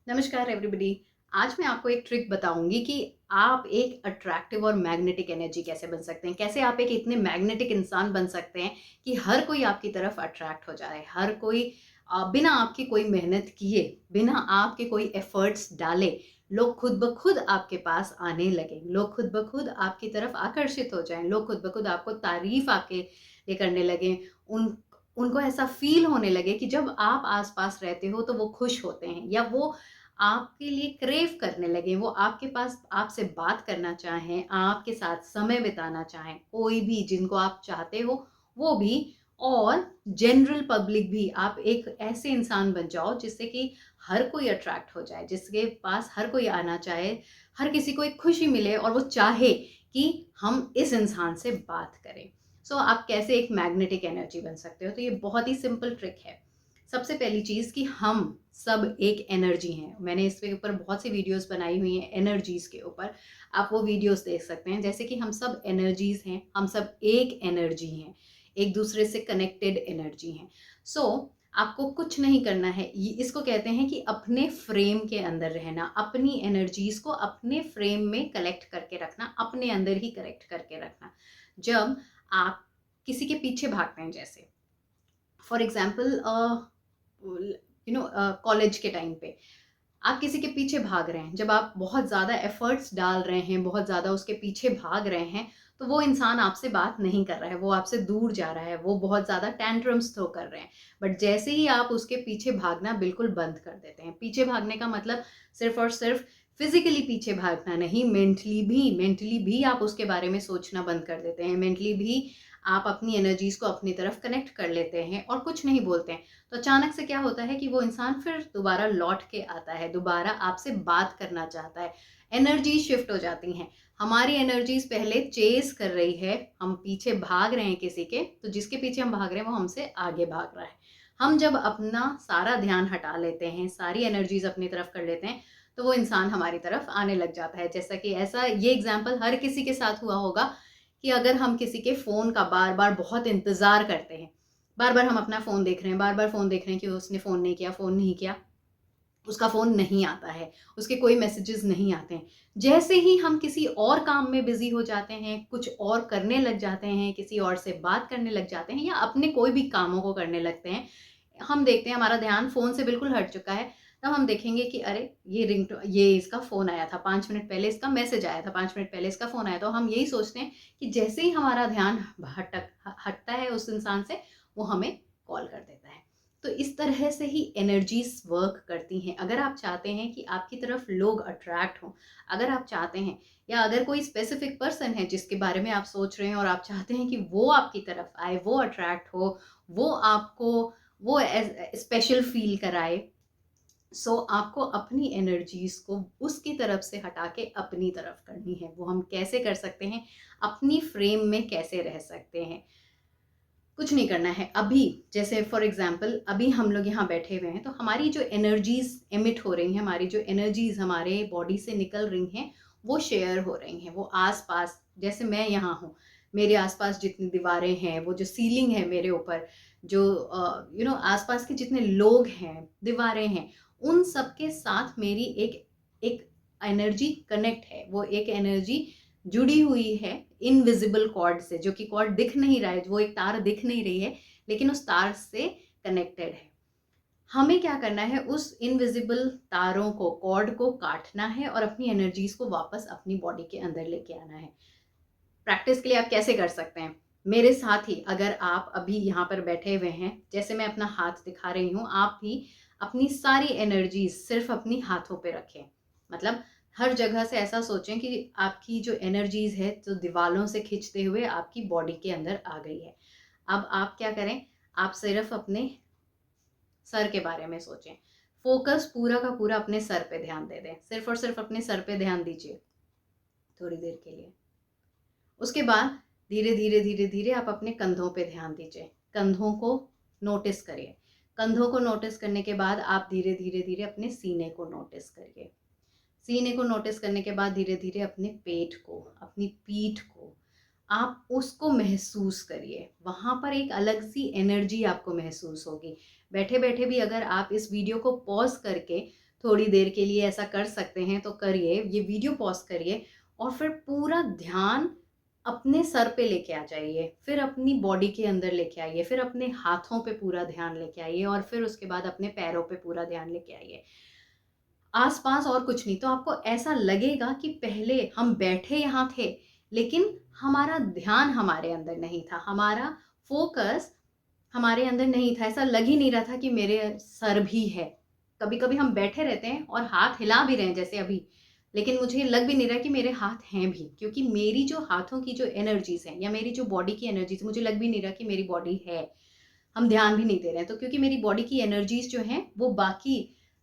नमस्कार एवरीबॉडी। आज मैं आपको एक ट्रिक बताऊंगी कि आप एक अट्रैक्टिव और मैग्नेटिक एनर्जी कैसे बन सकते हैं। कैसे आप एक इतने मैग्नेटिक इंसान बन सकते हैं कि हर कोई आपकी तरफ अट्रैक्ट हो जाए। हर कोई बिना आपकी कोई मेहनत किए, बिना आपके कोई एफर्ट्स डाले, लोग खुद ब खुद आपके पास आने लगे। लोग खुद ब खुद आपकी तरफ आकर्षित हो जाएं। लोग खुद ब खुद आपको तारीफ आके ये करने लगे। उन उनको ऐसा फील होने लगे कि जब आप आसपास रहते हो तो वो खुश होते हैं, या वो आपके लिए क्रेव करने लगे। वो आपके पास आपसे बात करना चाहें, आपके साथ समय बिताना चाहें, कोई भी जिनको आप चाहते हो वो भी, और जनरल पब्लिक भी। आप एक ऐसे इंसान बन जाओ जिससे कि हर कोई अट्रैक्ट हो जाए, जिसके पास हर कोई आना चाहे, हर किसी को एक खुशी मिले और वो चाहे कि हम इस इंसान से बात करें। आप कैसे एक मैग्नेटिक एनर्जी बन सकते हो, तो ये बहुत ही सिंपल ट्रिक है। सबसे पहली चीज़ कि हम सब एक एनर्जी हैं। मैंने इसके ऊपर बहुत सी वीडियोस बनाई हुई हैं एनर्जीज़ के ऊपर। आप वो वीडियोस देख सकते हैं। जैसे कि हम सब एनर्जीज़ हैं, हम सब एक एनर्जी हैं, एक दूसरे से कनेक्टेड एनर्जी हैं। सो आपको कुछ नहीं करना है। ये इसको कहते हैं कि अपने फ्रेम के अंदर रहना, अपनी एनर्जीज़ को अपने फ्रेम में कलेक्ट करके रखना, अपने अंदर ही कलेक्ट करके रखना। जब आप किसी के पीछे भागते हैं, जैसे फॉर एग्जाम्पल कॉलेज के टाइम पे आप किसी के पीछे भाग रहे हैं, जब आप बहुत ज़्यादा एफर्ट्स डाल रहे हैं, बहुत ज़्यादा उसके पीछे भाग रहे हैं, तो वो इंसान आपसे बात नहीं कर रहा है, वो आपसे दूर जा रहा है, वो बहुत ज़्यादा टेंट्रम्स थ्रो कर रहे हैं। बट जैसे ही आप उसके पीछे भागना बिल्कुल बंद कर देते हैं, पीछे भागने का मतलब सिर्फ और सिर्फ फिजिकली पीछे भागना नहीं, मेंटली भी आप उसके बारे में सोचना बंद कर देते हैं। मेंटली भी आप अपनी एनर्जीज को अपनी तरफ कनेक्ट कर लेते हैं और कुछ नहीं बोलते हैं। तो अचानक से क्या होता है कि वो इंसान फिर दोबारा लौट के आता है, दोबारा आपसे बात करना चाहता है। एनर्जी शिफ्ट हो जाती हैं। हमारी एनर्जीज पहले चेस कर रही है, हम पीछे भाग रहे हैं किसी के, तो जिसके पीछे हम भाग रहे हैं वो हमसे आगे भाग रहा है। हम जब अपना सारा ध्यान हटा लेते हैं, सारी एनर्जीज अपनी तरफ कर लेते हैं, तो वो इंसान हमारी तरफ आने लग जाता है। जैसा कि ऐसा ये एग्जाम्पल हर किसी के साथ हुआ होगा कि अगर हम किसी के फ़ोन का बार बार बहुत इंतज़ार करते हैं, बार बार हम अपना फ़ोन देख रहे हैं, बार बार फ़ोन देख रहे हैं कि उसने फ़ोन नहीं किया, फ़ोन नहीं किया, उसका फ़ोन नहीं आता है, उसके कोई मैसेजेस नहीं आते हैं। जैसे ही हम किसी और काम में बिज़ी हो जाते हैं, कुछ और करने लग जाते हैं, किसी और से बात करने लग जाते हैं, या अपने कोई भी कामों को करने लगते हैं, हम देखते हैं हमारा ध्यान फ़ोन से बिल्कुल हट चुका है। तब हम देखेंगे कि अरे! ये इसका फ़ोन आया था, 5 मिनट पहले इसका मैसेज आया था, 5 मिनट पहले इसका फ़ोन आया था। तो हम यही सोचते हैं कि जैसे ही हमारा ध्यान हटता है उस इंसान से, वो हमें कॉल कर देता है। तो इस तरह से ही एनर्जीज वर्क करती हैं। अगर आप चाहते हैं कि आपकी तरफ लोग अट्रैक्ट हों, अगर आप चाहते हैं, या अगर कोई स्पेसिफिक पर्सन है जिसके बारे में आप सोच रहे हैं और आप चाहते हैं कि वो आपकी तरफ आए, वो अट्रैक्ट हो, वो आपको वो स्पेशल फील कराए, आपको अपनी एनर्जीज को उसकी तरफ से हटा के अपनी तरफ करनी है। वो हम कैसे कर सकते हैं, अपनी फ्रेम में कैसे रह सकते हैं? कुछ नहीं करना है। अभी जैसे फॉर एग्जांपल अभी हम लोग यहाँ बैठे हुए हैं, तो हमारी जो एनर्जीज एमिट हो रही हैं, हमारी जो एनर्जीज हमारे बॉडी से निकल रही हैं, वो शेयर हो रही हैं। वो आसपास, जैसे मैं यहाँ हूँ, मेरे आसपास जितनी दीवारें हैं, वो जो सीलिंग है मेरे ऊपर, जो आसपास के जितने लोग हैं, दीवारें हैं, उन सब के साथ मेरी एक एक एनर्जी कनेक्ट है। वो एक एनर्जी जुड़ी हुई है इनविजिबल कॉर्ड से, जो कि कॉर्ड दिख नहीं रहा है, वो एक तार दिख नहीं रही है, लेकिन उस तार से कनेक्टेड है। हमें क्या करना है, उस इनविजिबल तारों को, कॉर्ड को काटना है और अपनी एनर्जीज को वापस अपनी बॉडी के अंदर लेके आना है। प्रैक्टिस के लिए आप कैसे कर सकते हैं? मेरे साथ ही अगर आप अभी यहाँ पर बैठे हुए हैं, जैसे मैं अपना हाथ दिखा रही हूँ, आप भी अपनी सारी एनर्जीज सिर्फ अपनी हाथों पे रखें। मतलब हर जगह से ऐसा सोचें कि आपकी जो एनर्जीज है, जो दीवालों से खींचते हुए आपकी बॉडी के अंदर आ गई है। अब आप क्या करें, आप सिर्फ अपने सर के बारे में सोचें। फोकस पूरा का पूरा अपने सर पे ध्यान दे दें, सिर्फ और सिर्फ अपने सर पे ध्यान दीजिए थोड़ी देर के लिए। उसके बाद धीरे धीरे धीरे धीरे आप अपने कंधों पे ध्यान दीजिए, कंधों को नोटिस करिए। कंधों को नोटिस करने के बाद आप धीरे धीरे धीरे अपने सीने को नोटिस करिए। सीने को नोटिस करने के बाद धीरे धीरे अपने पेट को, अपनी पीठ को, आप उसको महसूस करिए। वहाँ पर एक अलग सी एनर्जी आपको महसूस होगी। बैठे बैठे भी अगर आप इस वीडियो को पॉज करके थोड़ी देर के लिए ऐसा कर सकते हैं तो करिए, ये वीडियो पॉज़ करिए और फिर पूरा ध्यान अपने सर पे लेके आ जाइए, फिर अपनी बॉडी के अंदर लेके आइए, फिर अपने हाथों पे पूरा ध्यान लेके आइए और फिर उसके बाद अपने पैरों पे पूरा ध्यान लेके आइए। आस-पास और कुछ नहीं, तो आपको ऐसा लगेगा कि पहले हम बैठे यहाँ थे, लेकिन हमारा ध्यान हमारे अंदर नहीं था, हमारा फ़ोकस हमारे अंदर नहीं था, ऐसा लग ही नहीं रहा था कि मेरे सर भी है। कभी-कभी हम बैठे रहते हैं और हाथ हिला भी रहे हैं जैसे अभी, लेकिन मुझे लग भी नहीं रहा कि मेरे हाथ हैं भी, क्योंकि मेरी जो हाथों की जो एनर्जीज़ हैं या मेरी जो बॉडी की एनर्जीज़, मुझे लग भी नहीं रहा कि मेरी बॉडी है। हम ध्यान भी नहीं दे रहे हैं, तो क्योंकि मेरी बॉडी की एनर्जीज़ जो हैं, वो बाकी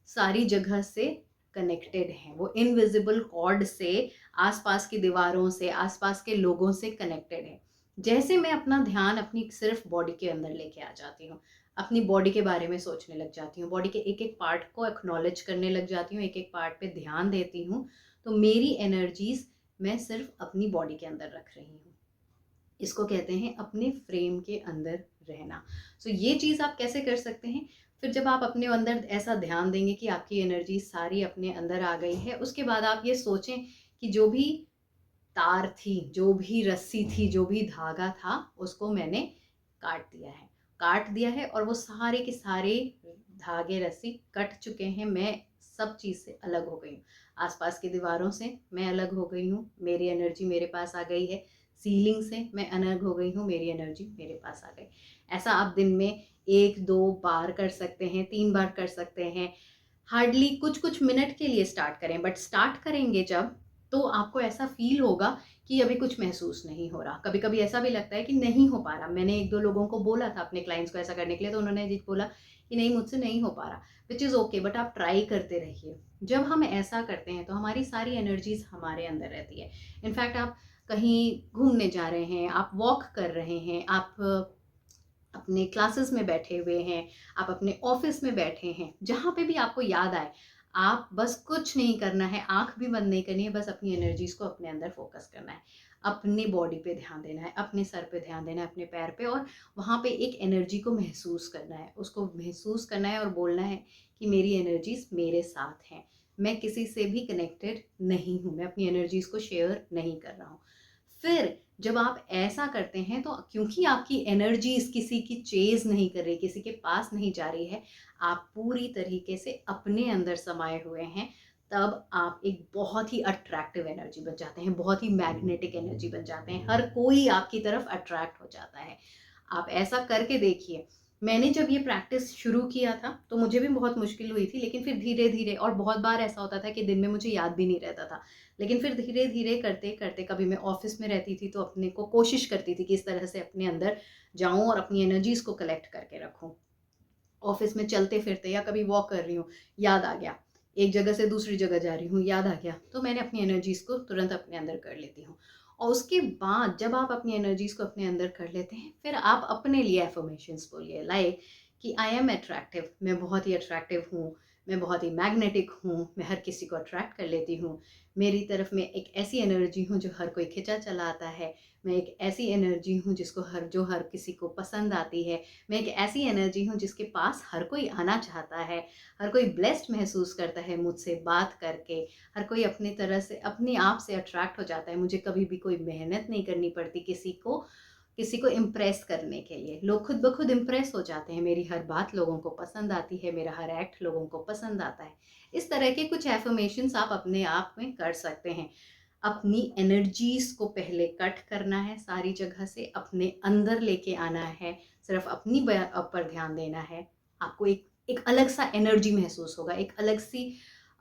सारी जगह से कनेक्टेड हैं। वो इनविजिबल कॉर्ड से, आस-पास की दीवारों से, आस-पास के लोगों से कनेक्टेड है। जैसे मैं अपना ध्यान अपनी सिर्फ बॉडी के अंदर लेके आ जाती हूँ, अपनी बॉडी के बारे में सोचने लग जाती हूँ, बॉडी के एक-एक पार्ट को एक्नॉलेज करने लग जाती हूँ, एक-एक पार्ट पे ध्यान देती हूँ, तो मेरी एनर्जीज़ मैं सिर्फ अपनी बॉडी के अंदर रख रही हूँ। इसको कहते हैं अपने फ्रेम के अंदर रहना। सो ये चीज़ आप कैसे कर सकते हैं? फिर जब आप अपने अंदर ऐसा ध्यान देंगे कि आपकी एनर्जी सारी अपने अंदर आ गई है, उसके बाद आप ये सोचें कि जो भी तार थी, जो भी रस्सी थी, जो भी धागा था, उसको मैंने काट दिया है। काट दिया है और वो सारे के सारे धागे, रस्सी कट चुके हैं। मैं सब चीज़ से अलग हो गई हूँ। आस-पास की दीवारों से मैं अलग हो गई हूँ, मेरी एनर्जी मेरे पास आ गई है। सीलिंग से मैं अलग हो गई हूँ, मेरी एनर्जी मेरे पास आ गई। ऐसा आप दिन में 1-2 बार कर सकते हैं, 3 बार कर सकते हैं। हार्डली कुछ-कुछ मिनट के लिए स्टार्ट करें, बट स्टार्ट करेंगे जब, तो आपको ऐसा फ़ील होगा कि अभी कुछ महसूस नहीं हो रहा। कभी-कभी ऐसा भी लगता है कि नहीं हो पा रहा। मैंने 1-2 लोगों को बोला था अपने क्लाइंट्स को ऐसा करने के लिए, तो उन्होंने जी बोला कि नहीं, मुझसे नहीं हो पा रहा, व्हिच इज़ ओके, बट आप ट्राई करते रहिए। जब हम ऐसा करते हैं तो हमारी सारी एनर्जीज़ हमारे अंदर रहती है। इनफैक्ट आप कहीं घूमने जा रहे हैं, आप वॉक कर रहे हैं, आप अपने क्लासेस में बैठे हुए हैं, आप अपने ऑफिस में बैठे हैं, जहाँ पे भी आपको याद आए, आप बस कुछ नहीं करना है, आँख भी बंद नहीं करनी है, बस अपनी एनर्जीज़ को अपने अंदर फ़ोकस करना है। अपनी बॉडी पे ध्यान देना है, अपने सर पे ध्यान देना है, अपने पैर पे, और वहाँ पे एक एनर्जी को महसूस करना है। उसको महसूस करना है और बोलना है कि मेरी एनर्जीज़ मेरे साथ हैं। मैं किसी से भी कनेक्टेड नहीं हूँ, मैं अपनी एनर्जीज़ को शेयर नहीं कर रहा हूँ। फिर जब आप ऐसा करते हैं तो क्योंकि आपकी एनर्जीज़ किसी की चेज़ नहीं कर रही, किसी के पास नहीं जा रही है, आप पूरी तरीके से अपने अंदर समाये हुए हैं, तब आप एक बहुत ही अट्रैक्टिव एनर्जी बन जाते हैं, बहुत ही मैग्नेटिक एनर्जी बन जाते हैं। हर कोई आपकी तरफ अट्रैक्ट हो जाता है। आप ऐसा करके देखिए। मैंने जब ये प्रैक्टिस शुरू किया था, तो मुझे भी बहुत मुश्किल हुई थी, लेकिन फिर धीरे-धीरे, और बहुत बार ऐसा होता था कि दिन में मुझे याद भी नहीं रहता था। लेकिन फिर धीरे-धीरे करते-करते, कभी मैं ऑफ़िस में रहती थी तो अपने को कोशिश करती थी कि इस तरह से अपने अंदर जाऊँ और अपनी एनर्जीज़ को कलेक्ट करके रखूँ। ऑफ़िस में चलते-फिरते या कभी वॉक कर रही हूँ, याद आ गया। एक जगह से दूसरी जगह जा रही हूँ, याद आ गया, तो मैंने अपनी एनर्जीज़ को तुरंत अपने अंदर कर लेती हूँ। और उसके बाद जब आप अपनी एनर्जीज़ को अपने अंदर कर लेते हैं, फिर आप अपने लिए अफ़र्मेशंस बोलिए, लाइक कि आई एम अट्रैक्टिव, मैं बहुत ही अट्रैक्टिव हूँ, मैं बहुत ही मैग्नेटिक हूँ, मैं हर किसी को अट्रैक्ट कर लेती हूँ। मेरी तरफ में एक ऐसी एनर्जी हूँ जो हर कोई खिंचा चला आता है। मैं एक ऐसी एनर्जी हूँ जिसको हर किसी को पसंद आती है। मैं एक ऐसी एनर्जी हूँ जिसके पास हर कोई आना चाहता है, हर कोई ब्लेस्ड महसूस करता है मुझसे बात करके, हर कोई अपनी तरह से अपने आप से अट्रैक्ट हो जाता है। मुझे कभी भी कोई मेहनत नहीं करनी पड़ती किसी को इम्प्रेस करने के लिए। लोग खुद ब खुद इम्प्रेस हो जाते हैं, मेरी हर बात लोगों को पसंद आती है, मेरा हर एक्ट लोगों को पसंद आता है। इस तरह के कुछ एफर्मेशंस आप अपने आप में कर सकते हैं। अपनी एनर्जीज़ को पहले कट करना है सारी जगह से, अपने अंदर लेके आना है, सिर्फ अपनी पर ध्यान देना है। आपको एक एक अलग सा एनर्जी महसूस होगा, एक अलग सी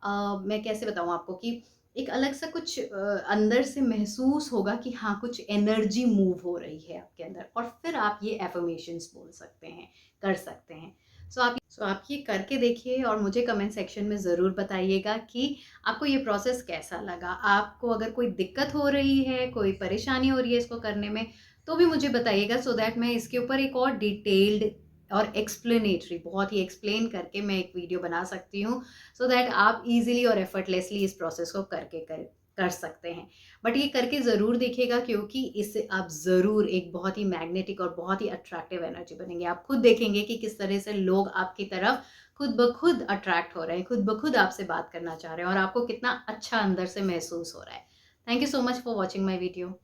मैं कैसे बताऊँ आपको कि एक अलग सा कुछ अंदर से महसूस होगा कि हाँ, कुछ एनर्जी मूव हो रही है आपके अंदर, और फिर आप ये एफर्मेशंस बोल सकते हैं, कर सकते हैं। सो आप ये करके देखिए और मुझे कमेंट सेक्शन में ज़रूर बताइएगा कि आपको ये प्रोसेस कैसा लगा। आपको अगर कोई दिक्कत हो रही है, कोई परेशानी हो रही है इसको करने में, तो भी मुझे बताइएगा, सो दैट मैं इसके ऊपर एक और डिटेल्ड और एक्सप्लेनेटरी, बहुत ही एक्सप्लेन करके मैं एक वीडियो बना सकती हूँ, सो दैट आप ईज़िली और एफर्टलेसली इस प्रोसेस को करके कर कर सकते हैं। बट ये करके ज़रूर देखिएगा, क्योंकि इससे आप ज़रूर एक बहुत ही मैग्नेटिक और बहुत ही अट्रैक्टिव एनर्जी बनेंगे। आप खुद देखेंगे कि किस तरह से लोग आपकी तरफ खुद ब खुद अट्रैक्ट हो रहे हैं, खुद ब खुद आपसे बात करना चाह रहे हैं और आपको कितना अच्छा अंदर से महसूस हो रहा है। Thank you so much for watching my video.